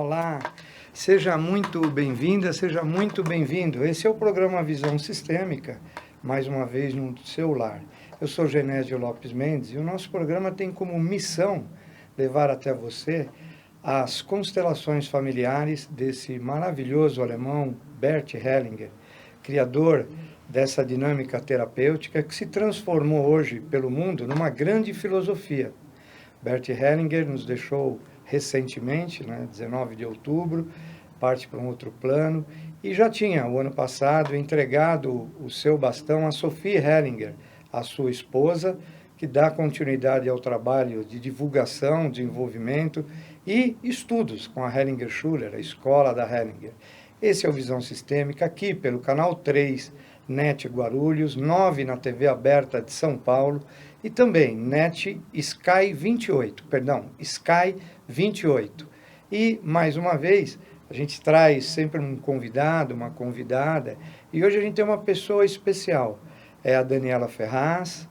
Olá, seja muito bem-vinda, seja muito bem-vindo. Esse é o programa Visão Sistêmica, mais uma vez no seu lar. Eu sou Genésio Lopes Mendes e o nosso programa tem como missão levar até você as constelações familiares desse maravilhoso alemão Bert Hellinger, criador dessa dinâmica terapêutica que se transformou hoje pelo mundo numa grande filosofia. Bert Hellinger nos deixou recentemente, 19 de outubro, parte para um outro plano, e já tinha, o ano passado, entregado o seu bastão a Sophie Hellinger, a sua esposa, que dá continuidade ao trabalho de divulgação, desenvolvimento e estudos com a Hellinger Schuler, a escola da Hellinger. Esse é o Visão Sistêmica, aqui pelo canal 3, NET Guarulhos, 9 na TV aberta de São Paulo, e também NET Sky 28, Sky 28. E, mais uma vez, a gente traz sempre um convidado, uma convidada, e hoje a gente tem uma pessoa especial, é a Daniela Ferraz,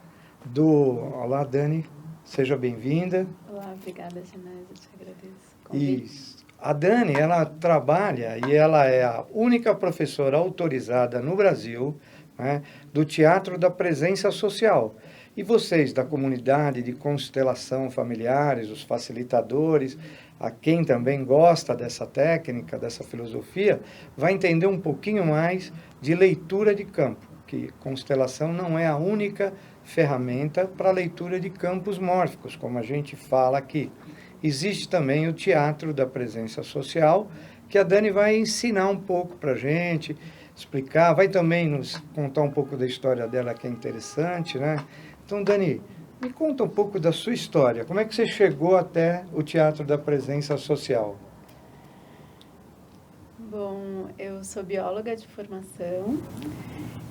Olá, Dani, seja bem-vinda. Olá, obrigada, Genésio, eu te agradeço. Isso. A Dani, ela trabalha e ela é a única professora autorizada no Brasil, do Teatro da Presença Social. E vocês da comunidade de constelação familiares, os facilitadores, a quem também gosta dessa técnica, dessa filosofia, vai entender um pouquinho mais de leitura de campo, que constelação não é a única ferramenta para leitura de campos mórficos, como a gente fala aqui. Existe também o Teatro da Presença Social, que a Dani vai ensinar um pouco para a gente, explicar, vai também nos contar um pouco da história dela, que é interessante, Então, Dani, me conta um pouco da sua história. Como é que você chegou até o Teatro da Presença Social? Bom, eu sou bióloga de formação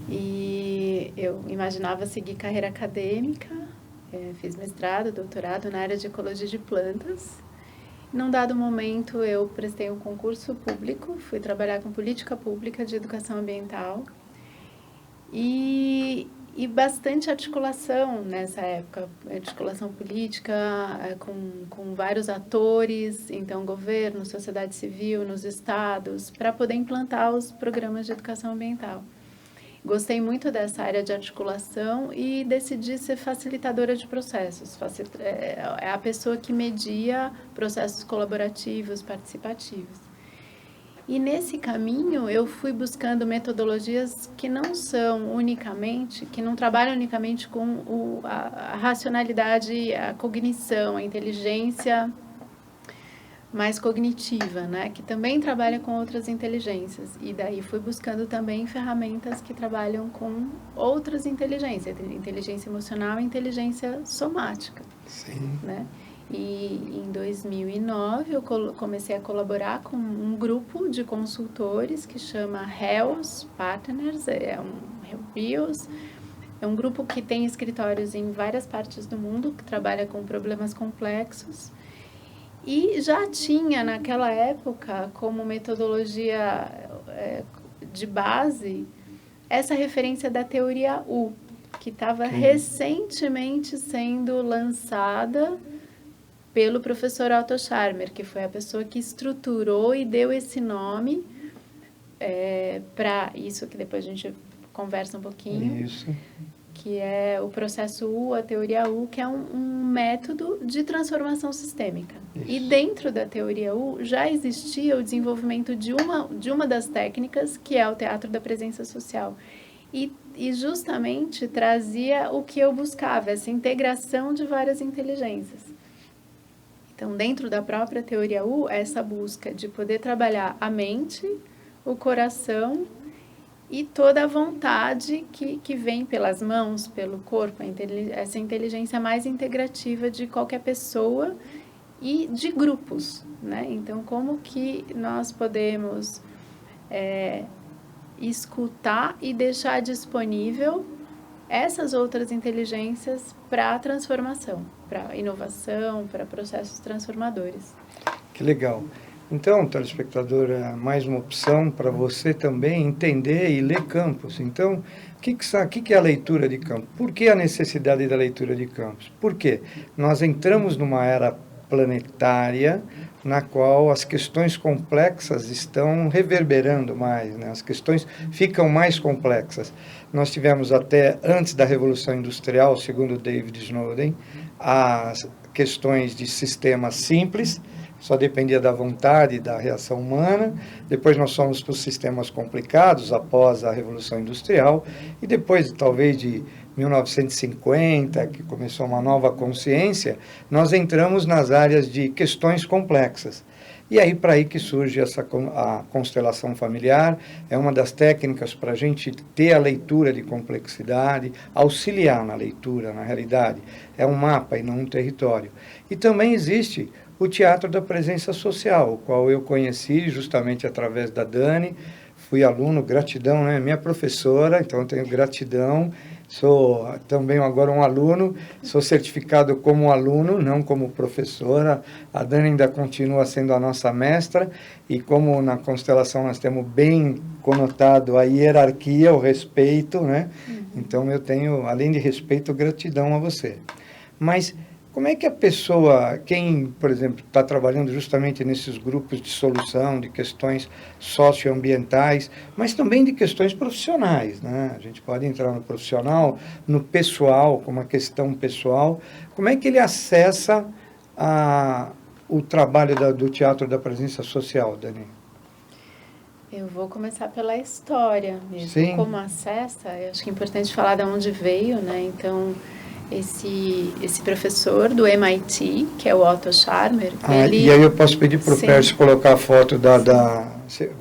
e eu imaginava seguir carreira acadêmica. Fiz mestrado, doutorado na área de ecologia de plantas. Num dado momento, eu prestei um concurso público, fui trabalhar com política pública de educação ambiental e bastante articulação nessa época, articulação política com vários atores, então governo, sociedade civil, nos estados, para poder implantar os programas de educação ambiental. Gostei muito dessa área de articulação e decidi ser facilitadora de processos. É a pessoa que media processos colaborativos, participativos. E nesse caminho eu fui buscando metodologias que não trabalham unicamente com a racionalidade, a cognição, a inteligência mais cognitiva, que também trabalha com outras inteligências. E daí fui buscando também ferramentas que trabalham com outras inteligências, inteligência emocional e inteligência somática. Sim. E em 2009 eu comecei a colaborar com um grupo de consultores que chama HEALS Partners, HEALS. É um grupo que tem escritórios em várias partes do mundo, que trabalha com problemas complexos. E já tinha, naquela época, como metodologia de base, essa referência da teoria U, que estava recentemente sendo lançada pelo professor Otto Scharmer, que foi a pessoa que estruturou e deu esse nome para isso, que depois a gente conversa um pouquinho. Isso. Que é o processo U, a teoria U, que é um método de transformação sistêmica. Isso. E dentro da teoria U já existia o desenvolvimento de uma das técnicas, que é o Teatro da Presença Social. E justamente trazia o que eu buscava, essa integração de várias inteligências. Então, dentro da própria teoria U, essa busca de poder trabalhar a mente, o coração e toda a vontade que vem pelas mãos, pelo corpo, essa inteligência mais integrativa de qualquer pessoa e de grupos, Então, como que nós podemos escutar e deixar disponível essas outras inteligências para a transformação, para inovação, para processos transformadores. Que legal. Então, telespectador, é mais uma opção para você também entender e ler campos. Então, o que é a leitura de campo? Por que a necessidade da leitura de campos? Por quê? Nós entramos numa era planetária, na qual as questões complexas estão reverberando mais, né? As questões ficam mais complexas. Nós tivemos até antes da Revolução Industrial, segundo David Snowden, as questões de sistemas simples, só dependia da vontade e da reação humana. Depois nós fomos para os sistemas complicados, após a Revolução Industrial, e depois, talvez, de 1950, que começou uma nova consciência, nós entramos nas áreas de questões complexas. E aí, para aí que surge a constelação familiar, é uma das técnicas para a gente ter a leitura de complexidade, auxiliar na leitura, na realidade. É um mapa e não um território. E também existe o Teatro da Presença Social, o qual eu conheci justamente através da Dani. Fui aluno, gratidão, né? Minha professora, então eu tenho gratidão. Sou também agora um aluno, sou certificado como aluno, não como professora. A Dani ainda continua sendo a nossa mestra, e como na constelação nós temos bem conotado a hierarquia, o respeito, né? Então eu tenho, além de respeito, gratidão a você. Mas como é que a pessoa, quem, por exemplo, está trabalhando justamente nesses grupos de solução, de questões socioambientais, mas também de questões profissionais, né? A gente pode entrar no profissional, no pessoal, como uma questão pessoal. Como é que ele acessa o trabalho do Teatro da Presença Social, Dani? Eu vou começar pela história mesmo. Sim. Como acessa, eu acho que é importante falar de onde veio, né? Então, esse professor do MIT, que é o Otto Scharmer... E aí eu posso pedir para o Sim. Pércio colocar a foto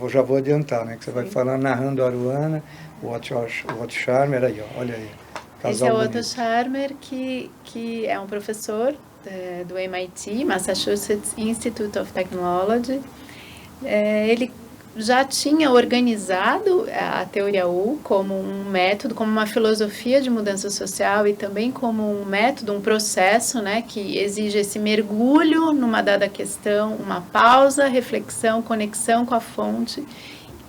já vou adiantar, né? Que você vai falar narrando a Aruana, o Otto Scharmer, aí, ó, olha aí. Esse é o Otto Scharmer, que é um professor do MIT, Massachusetts Institute of Technology. Ele já tinha organizado a teoria U como um método, como uma filosofia de mudança social e também como um método, um processo, né, que exige esse mergulho numa dada questão, uma pausa, reflexão, conexão com a fonte,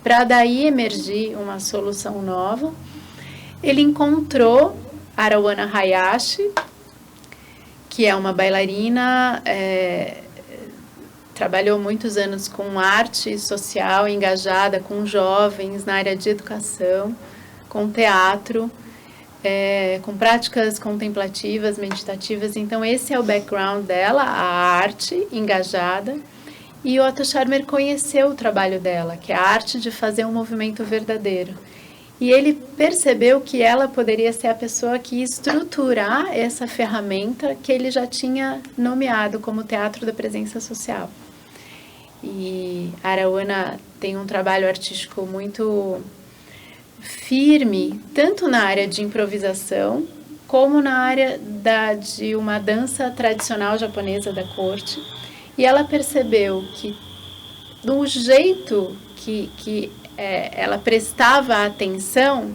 para daí emergir uma solução nova. Ele encontrou Aruana Hayashi, que é uma bailarina, trabalhou muitos anos com arte social, engajada com jovens na área de educação, com teatro, com práticas contemplativas, meditativas. Então, esse é o background dela, a arte engajada. E o Otto Scharmer conheceu o trabalho dela, que é a arte de fazer um movimento verdadeiro. E ele percebeu que ela poderia ser a pessoa que ia estruturar essa ferramenta que ele já tinha nomeado como Teatro da Presença Social. E a Aruana tem um trabalho artístico muito firme, tanto na área de improvisação, como na área de uma dança tradicional japonesa da corte. E ela percebeu que do jeito que ela prestava atenção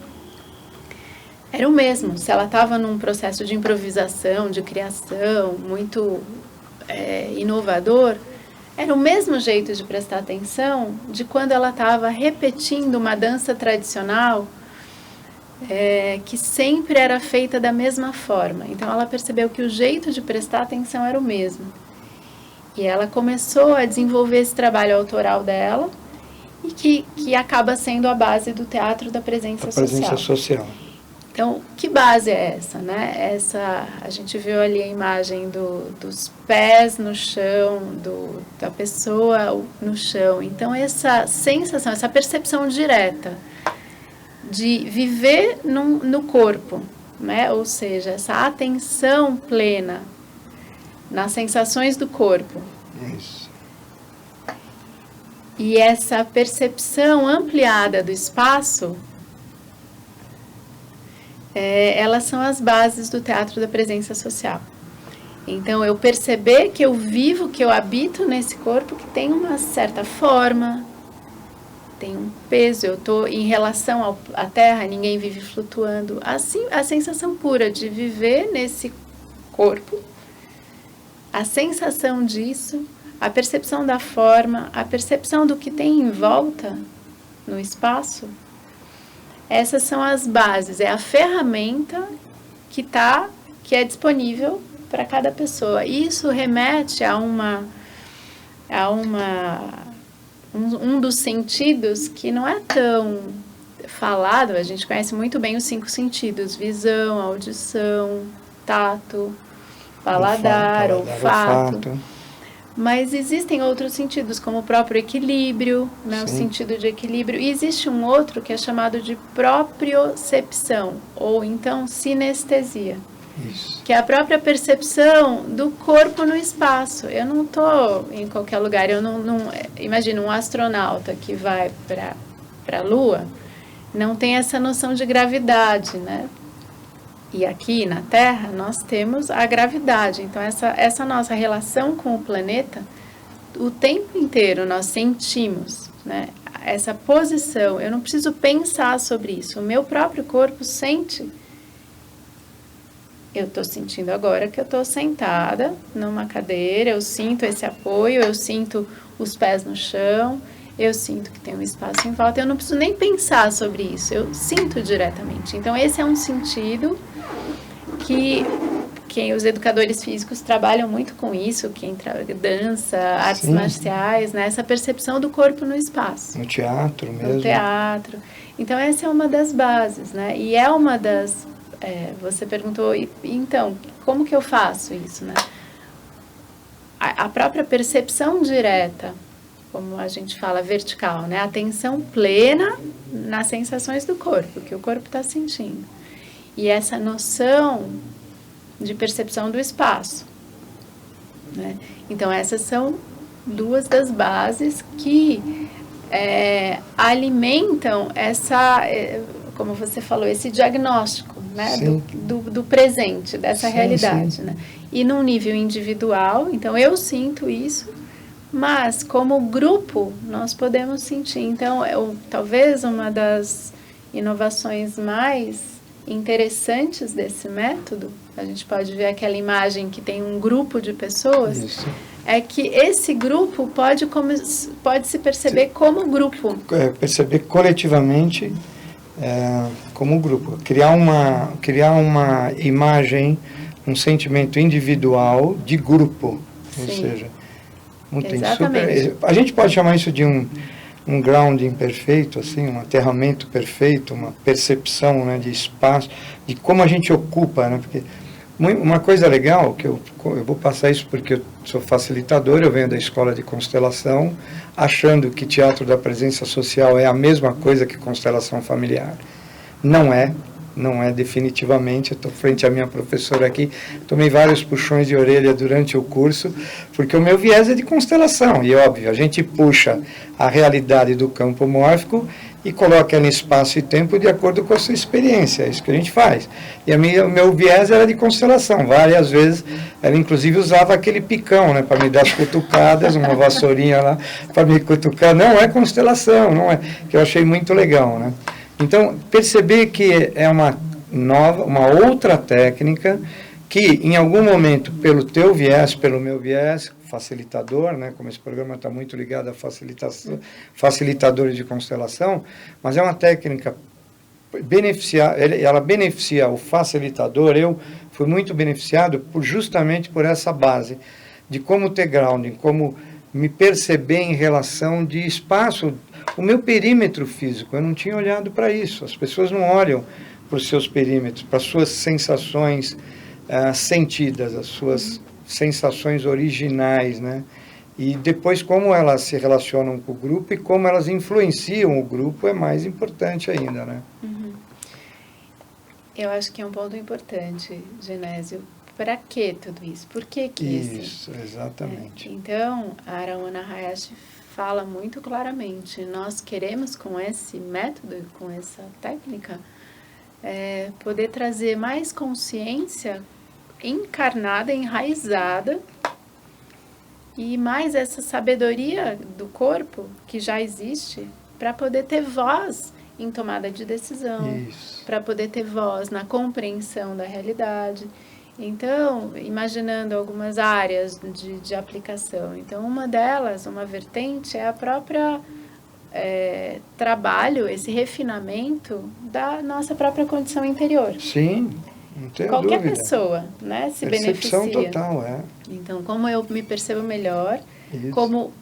era o mesmo. Se ela estava num processo de improvisação, de criação muito inovador, era o mesmo jeito de prestar atenção de quando ela estava repetindo uma dança tradicional que sempre era feita da mesma forma. Então ela percebeu que o jeito de prestar atenção era o mesmo. E ela começou a desenvolver esse trabalho autoral dela, e que acaba sendo a base do Teatro da Presença Social. Então, que base é essa, né? A gente viu ali a imagem dos pés no chão, da pessoa no chão. Então, essa sensação, essa percepção direta de viver no corpo, né? Ou seja, essa atenção plena nas sensações do corpo. Isso. E essa percepção ampliada do espaço, elas são as bases do Teatro da Presença Social. Então, eu perceber que eu vivo, que eu habito nesse corpo que tem uma certa forma, tem um peso, eu estou em relação à Terra, ninguém vive flutuando. Assim, a sensação pura de viver nesse corpo, a sensação disso, a percepção da forma, a percepção do que tem em volta no espaço, essas são as bases, é a ferramenta que é disponível para cada pessoa. Isso remete a um dos sentidos que não é tão falado. A gente conhece muito bem os 5 sentidos: visão, audição, tato, paladar, olfato. Mas existem outros sentidos, como o próprio equilíbrio, né? O sentido de equilíbrio. E existe um outro que é chamado de propriocepção, ou então sinestesia. Isso. Que é a própria percepção do corpo no espaço. Eu não estou em qualquer lugar. Eu não imagino um astronauta que vai para a Lua, não tem essa noção de gravidade, né? E aqui na Terra nós temos a gravidade. Então essa nossa relação com o planeta, o tempo inteiro nós sentimos, né? Essa posição. Eu não preciso pensar sobre isso. O meu próprio corpo sente. Eu estou sentindo agora que eu estou sentada numa cadeira, eu sinto esse apoio, eu sinto os pés no chão, eu sinto que tem um espaço em volta, eu não preciso nem pensar sobre isso, eu sinto diretamente. Então, esse é um sentido que os educadores físicos trabalham muito com isso, quem dança, artes marciais, né? Essa percepção do corpo no espaço. No teatro mesmo. No teatro. Então, essa é uma das bases, né? E é uma das... você perguntou, então, como que eu faço isso, né? A própria percepção direta, como a gente fala, vertical, né? Atenção plena nas sensações do corpo, que o corpo está sentindo. E essa noção de percepção do espaço, né? Então, essas são 2 das bases que alimentam essa... como você falou, esse diagnóstico, né, do presente, dessa realidade, né? E num nível individual, então eu sinto isso, mas como grupo nós podemos sentir. Então, talvez uma das inovações mais interessantes desse método, a gente pode ver aquela imagem que tem um grupo de pessoas, é que esse grupo pode se perceber como grupo. Perceber coletivamente como grupo, criar uma imagem, um sentimento individual de grupo, ou seja, a gente pode chamar isso de um grounding perfeito, assim, um aterramento perfeito, uma percepção, né, de espaço, de como a gente ocupa, né, porque uma coisa legal, que eu vou passar isso porque eu sou facilitador, eu venho da escola de constelação, achando que teatro da presença social é a mesma coisa que constelação familiar. Não é definitivamente. Eu estou frente à minha professora aqui, tomei vários puxões de orelha durante o curso, porque o meu viés é de constelação, e óbvio, a gente puxa a realidade do campo mórfico e coloca ela em espaço e tempo de acordo com a sua experiência, é isso que a gente faz. E o meu viés era de constelação, várias vezes ela inclusive usava aquele picão, né, para me dar as cutucadas, uma vassourinha lá, para me cutucar. Não é constelação, não é, que eu achei muito legal, né. Então, perceber que é uma outra técnica que, em algum momento, pelo teu viés, pelo meu viés, facilitador, né, como esse programa está muito ligado a facilitadores de constelação, mas é uma técnica, ela beneficia o facilitador. Eu fui muito beneficiado justamente por essa base, de como ter grounding, como me perceber em relação de espaço, o meu perímetro físico. Eu não tinha olhado para isso. As pessoas não olham para os seus perímetros, para as suas sensações sentidas, as suas sensações originais, né? E depois como elas se relacionam com o grupo e como elas influenciam o grupo é mais importante ainda, né? Uhum. Eu acho que é um ponto importante, Genésio. Para que tudo isso? Por que isso? Exatamente. Então, a Ramana Maharshi fala muito claramente, nós queremos com esse método, com essa técnica, poder trazer mais consciência encarnada, enraizada, e mais essa sabedoria do corpo que já existe, para poder ter voz em tomada de decisão, para poder ter voz na compreensão da realidade. Então, imaginando algumas áreas de aplicação. Então, uma delas, uma vertente, é a própria trabalho, esse refinamento da nossa própria condição interior. Sim, Não tenho qualquer dúvida. pessoa, né, se Percepção beneficia. total, é. Então, como eu me percebo melhor, Isso. como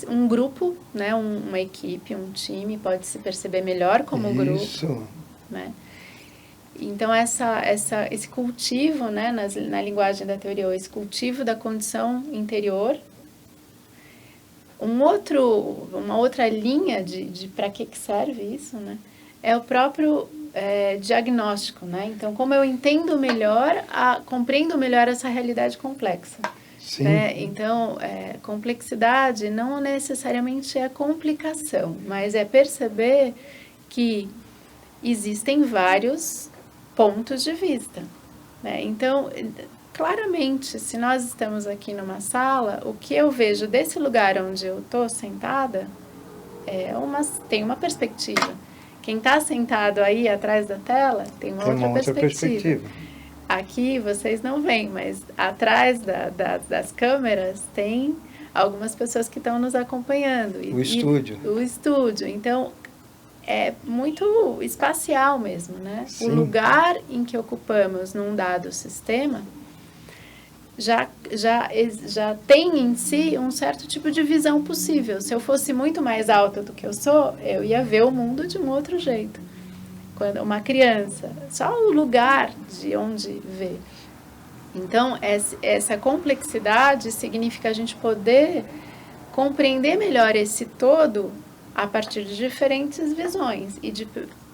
um grupo, né, uma equipe, um time pode se perceber melhor como um grupo. Isso. Né? Então, esse cultivo, né, na linguagem da teoria, esse cultivo da condição interior, uma outra linha de para que serve isso, né, é o próprio diagnóstico. Né? Então, como eu entendo melhor, compreendo melhor essa realidade complexa. Sim. Né? Então, complexidade não necessariamente é complicação, mas é perceber que existem vários pontos de vista. Né? Então, claramente, se nós estamos aqui numa sala, o que eu vejo desse lugar onde eu estou sentada tem uma perspectiva. Quem está sentado aí atrás da tela tem uma outra perspectiva. Aqui vocês não veem, mas atrás das câmeras tem algumas pessoas que estão nos acompanhando. O estúdio. O estúdio. Então, é muito espacial mesmo, né? Sim. O lugar em que ocupamos num dado sistema já tem em si um certo tipo de visão possível. Se eu fosse muito mais alta do que eu sou, eu ia ver o mundo de um outro jeito. Quando uma criança, só o lugar de onde vê. Então, essa complexidade significa a gente poder compreender melhor esse todo a partir de diferentes visões. E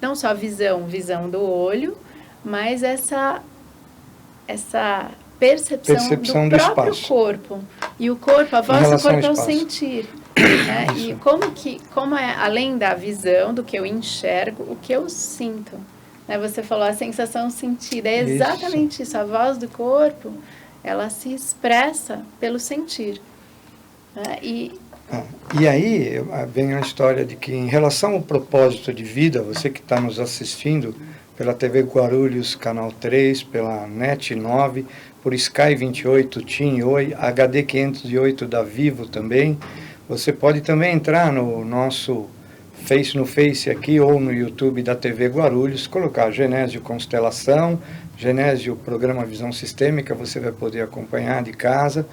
não só visão do olho, mas essa percepção do próprio espaço. Corpo. E o corpo, a voz do corpo é o sentir. Né? E como é, além da visão, do que eu enxergo, o que eu sinto. Né? Você falou a sensação sentida, é exatamente isso. A voz do corpo, ela se expressa pelo sentir. Né? E aí vem a história de que, em relação ao propósito de vida, você que está nos assistindo pela TV Guarulhos, Canal 3, pela NET 9, por Sky 28, TIM Oi, HD 508 da Vivo também. Você pode também entrar no nosso Face aqui ou no YouTube da TV Guarulhos, colocar Genésio Constelação, Genésio Programa Visão Sistêmica, você vai poder acompanhar de casa.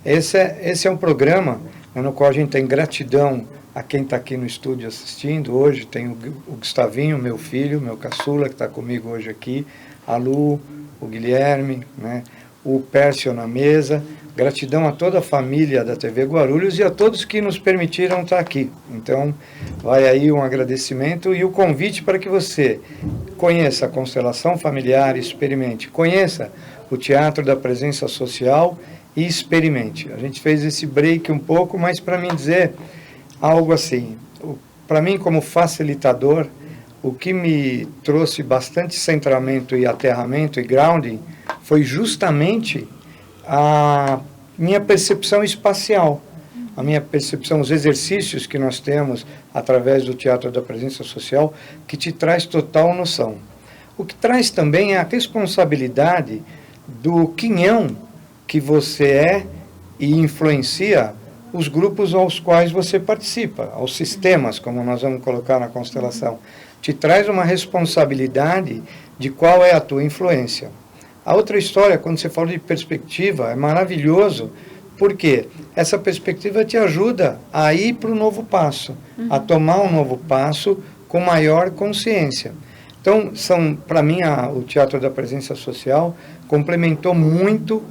Esse é um programa no qual a gente tem gratidão a quem está aqui no estúdio assistindo. Hoje tem o Gustavinho, meu filho, meu caçula, que está comigo hoje aqui, a Lu, o Guilherme, né, o Pércio na mesa. Gratidão a toda a família da TV Guarulhos e a todos que nos permitiram estar aqui. Então, vai aí um agradecimento e o convite para que você conheça a constelação familiar, experimente, conheça o Teatro da Presença Social e experimente. A gente fez esse break um pouco, mas para mim dizer algo assim, para mim como facilitador, o que me trouxe bastante centramento e aterramento e grounding foi justamente a minha percepção espacial, a minha percepção, os exercícios que nós temos através do Teatro da Presença Social, que te traz total noção. O que traz também é a responsabilidade do quinhão que você é e influencia os grupos aos quais você participa, aos sistemas, como nós vamos colocar na constelação. Te traz uma responsabilidade de qual é a tua influência. A outra história, quando você fala de perspectiva, é maravilhoso, porque essa perspectiva te ajuda a ir para o novo passo, a tomar um novo passo com maior consciência. Então, para mim, o Teatro da Presença Social complementou muito.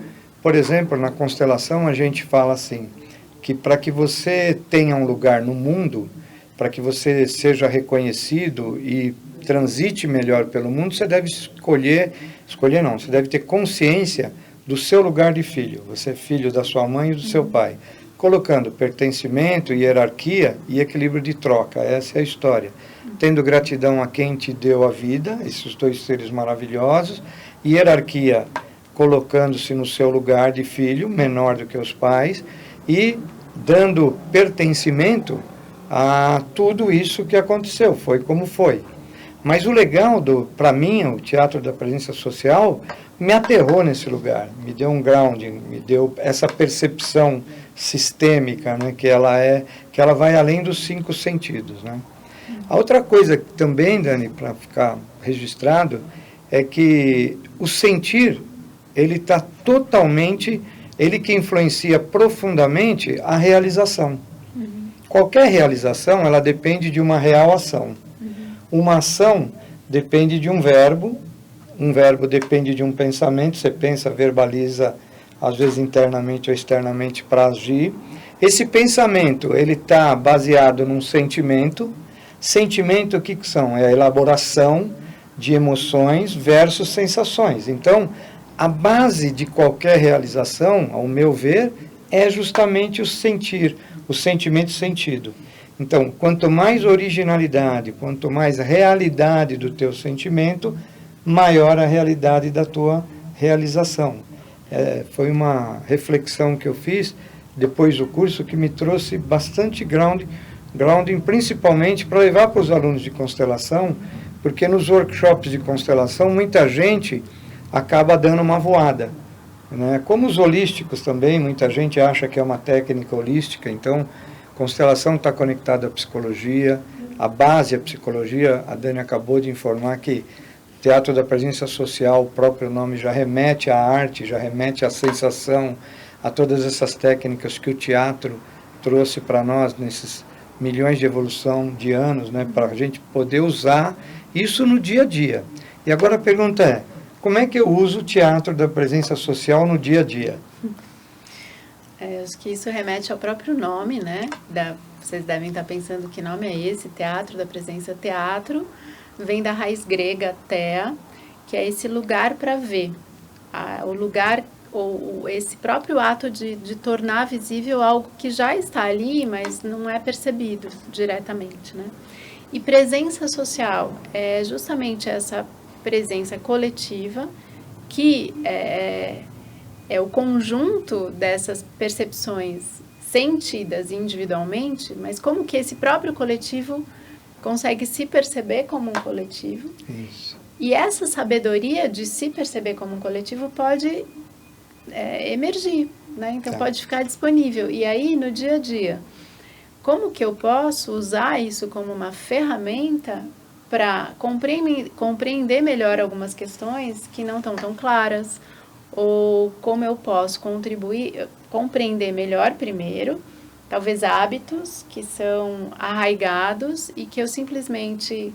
Por exemplo, na constelação a gente fala assim, que para que você tenha um lugar no mundo, para que você seja reconhecido e transite melhor pelo mundo, você deve você deve ter consciência do seu lugar de filho. Você é filho da sua mãe e do seu pai, colocando pertencimento, hierarquia e equilíbrio de troca. Essa é a história. Tendo gratidão a quem te deu a vida, esses dois seres maravilhosos, hierarquia, colocando-se no seu lugar de filho, menor do que os pais, e dando pertencimento a tudo isso que aconteceu, foi como foi. Mas o legal, para mim, o Teatro da Presença Social, me aterrou nesse lugar, me deu um grounding, me deu essa percepção sistêmica, né, que ela vai além dos 5 sentidos. Né? A outra coisa também, Dani, para ficar registrado, é que o sentir, ele está totalmente, ele que influencia profundamente a realização. Qualquer realização, ela depende de uma real ação. Uma ação depende de um verbo depende de um pensamento, você pensa, verbaliza, às vezes internamente ou externamente para agir. Esse pensamento, ele está baseado num sentimento. Sentimento, o que são? É a elaboração de emoções versus sensações. Então, a base de qualquer realização, ao meu ver, é justamente o sentir, o sentimento-sentido. Então, quanto mais originalidade, quanto mais realidade do teu sentimento, maior a realidade da tua realização. Foi uma reflexão que eu fiz depois do curso que me trouxe bastante grounding principalmente para levar para os alunos de constelação, porque nos workshops de constelação muita gente acaba dando uma voada, né? Como os holísticos também, muita gente acha que é uma técnica holística, então constelação está conectada à psicologia, a base é a psicologia. A Dani acabou de informar que Teatro da Presença Social, o próprio nome já remete à arte, já remete à sensação, a todas essas técnicas que o teatro trouxe para nós nesses milhões de evolução de anos, né, para a gente poder usar isso no dia a dia. E agora a pergunta é, como é que eu uso o Teatro da Presença Social no dia a dia? Acho que isso remete ao próprio nome, né? Vocês devem estar pensando que nome é esse, Teatro da Presença. Teatro vem da raiz grega thea, que é esse lugar para ver. O lugar, ou esse próprio ato de tornar visível algo que já está ali, mas não é percebido diretamente, né? E presença social é justamente essa presença coletiva que é o conjunto dessas percepções sentidas individualmente, mas como que esse próprio coletivo consegue se perceber como um coletivo. Isso. E essa sabedoria de se perceber como um coletivo pode emergir, né? Então pode ficar disponível. E aí, no dia a dia, como que eu posso usar isso como uma ferramenta para compreender melhor algumas questões que não estão tão claras, ou como eu posso compreender melhor primeiro, talvez hábitos que são arraigados e que eu simplesmente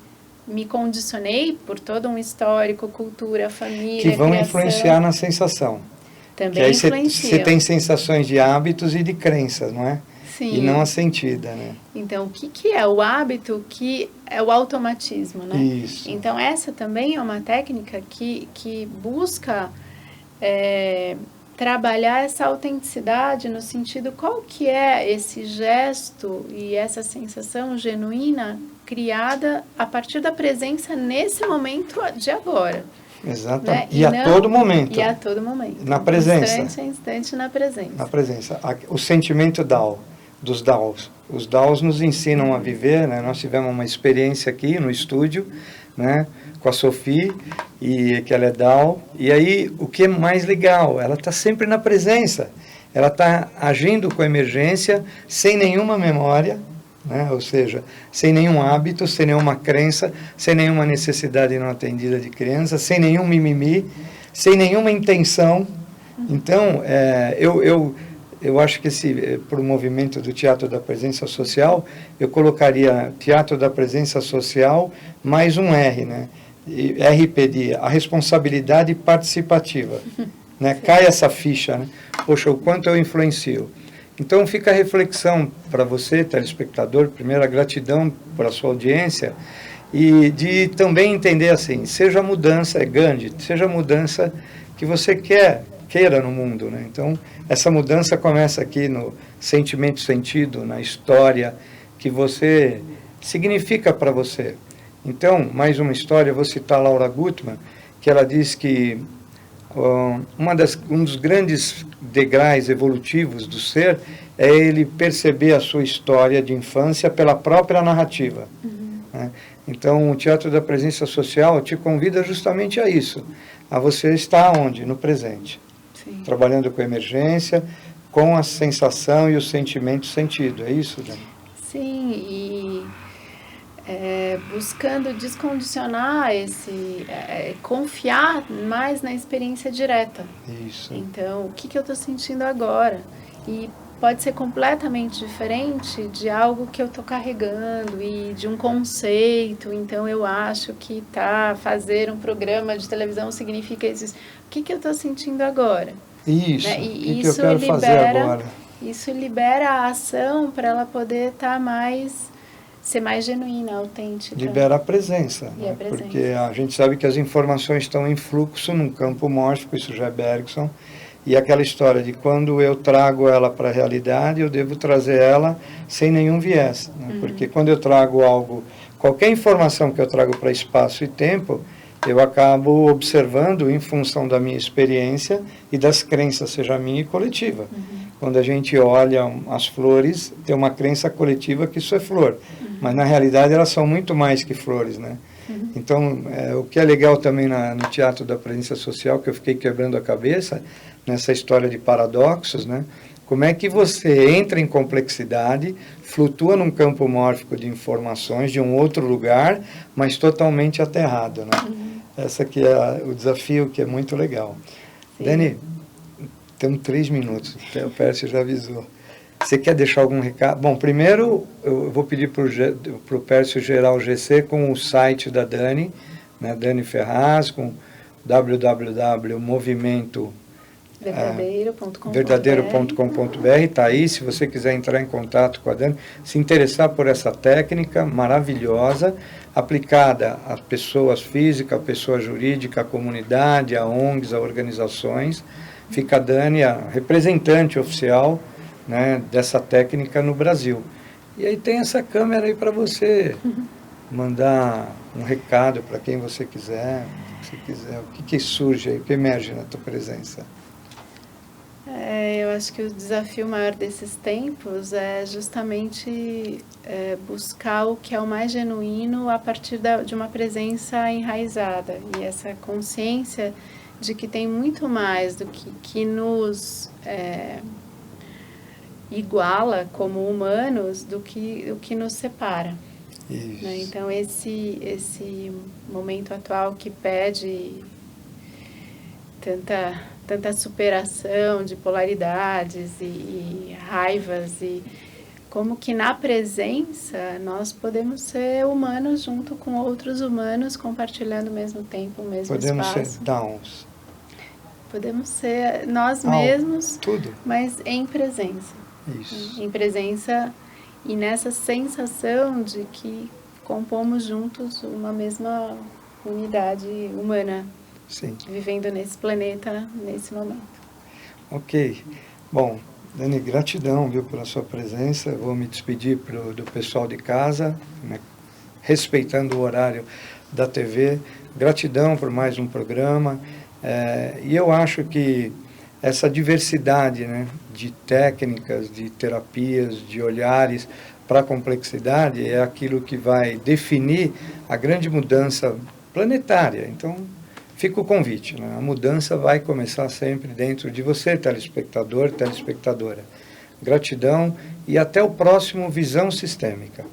me condicionei por todo um histórico, cultura, família, que vão criação, influenciar na sensação. Também aí influenciam. Você tem sensações de hábitos e de crenças, não é? Sim. E não a sentida, né? Então, o que é o hábito? Que é o automatismo, né? Isso. Então, essa também é uma técnica que busca trabalhar essa autenticidade no sentido qual que é esse gesto e essa sensação genuína criada a partir da presença nesse momento de agora. Exatamente. Né? A todo momento. E a todo momento. Na presença. Instante a instante na presença. Na presença. O sentimento Dao, dos Daos. Os Daos nos ensinam a viver, né? Nós tivemos uma experiência aqui no estúdio, né? Com a Sophie, e que ela é Dao. E aí, o que é mais legal? Ela está sempre na presença. Ela está agindo com emergência, sem nenhuma memória, né? Ou seja, sem nenhum hábito, sem nenhuma crença, sem nenhuma necessidade não atendida de criança, sem nenhum mimimi, sem nenhuma intenção. Então, eu acho que para o movimento do Teatro da Presença Social, eu colocaria Teatro da Presença Social mais um R, né? RPD, a responsabilidade participativa. Né? Cai essa ficha, né? Poxa, o quanto eu influencio. Então fica a reflexão para você, telespectador, primeiro a gratidão por a sua audiência, e de também entender assim, seja a mudança, Gandhi, seja a mudança que você queira no mundo, né? Então, essa mudança começa aqui no sentimento sentido, na história que você significa para você. Então, mais uma história, vou citar Laura Gutman, que ela diz que um dos grandes degraus evolutivos do ser é ele perceber a sua história de infância pela própria narrativa. Né? Então, o Teatro da Presença Social te convida justamente a isso, a você estar onde? No presente. Sim. Trabalhando com emergência, com a sensação e o sentimento sentido. É isso, Dani? Sim, e buscando descondicionar confiar mais na experiência direta. Isso. Então, o que eu estou sentindo agora? E pode ser completamente diferente de algo que eu estou carregando e de um conceito. Então, eu acho que fazer um programa de televisão significa isso. O que eu estou sentindo agora? Isso, né? E que eu quero fazer agora? Isso libera a ação para ela poder ser mais genuína, autêntica. Libera a presença, E a presença. Porque a gente sabe que as informações estão em fluxo num campo mórfico, isso já é Bergson, e aquela história de quando eu trago ela para a realidade, eu devo trazer ela sem nenhum viés, né? Porque quando eu trago qualquer informação que eu trago para espaço e tempo, eu acabo observando em função da minha experiência e das crenças, seja minha e coletiva. Quando a gente olha as flores, tem uma crença coletiva que isso é flor, mas na realidade elas são muito mais que flores, né? Então, o que é legal também no Teatro da Presença Social, que eu fiquei quebrando a cabeça, nessa história de paradoxos, né? Como é que você entra em complexidade, flutua num campo mórfico de informações de um outro lugar, mas totalmente aterrado, né? Essa que é o desafio, que é muito legal. Sim. Dani, temos 3 minutos, o Pércio já avisou. Você quer deixar algum recado? Bom, primeiro eu vou pedir para o Pércio gerar o GC com o site da Dani, né, Dani Ferraz, com verdadeiro.com.br, está aí, se você quiser entrar em contato com a Dani, se interessar por essa técnica maravilhosa, aplicada às pessoas físicas, à pessoa jurídica, à comunidade, a ONGs, a organizações, fica a Dani, a representante oficial, né, dessa técnica no Brasil. E aí tem essa câmera aí para você mandar um recado para quem você quiser, o que surge aí, o que emerge na tua presença? Eu acho que o desafio maior desses tempos é justamente buscar o que é o mais genuíno a partir de uma presença enraizada. E essa consciência de que tem muito mais do que nos iguala como humanos do que nos separa. Isso. Né? Então, esse momento atual que pede tanta superação de polaridades e raivas, e como que na presença nós podemos ser humanos junto com outros humanos, compartilhando o mesmo tempo, o mesmo espaço. Podemos ser downs. Podemos ser nós mesmos, tudo. Mas em presença. Isso. Em presença e nessa sensação de que compomos juntos uma mesma unidade humana. Sim. Vivendo nesse planeta, nesse momento. Ok. Bom, Dani, gratidão, viu, pela sua presença. Eu vou me despedir do pessoal de casa, né, respeitando o horário da TV. Gratidão por mais um programa. E eu acho que essa diversidade, né, de técnicas, de terapias, de olhares para a complexidade é aquilo que vai definir a grande mudança planetária. Então, fica o convite, né? A mudança vai começar sempre dentro de você, telespectador, telespectadora. Gratidão e até o próximo Visão Sistêmica.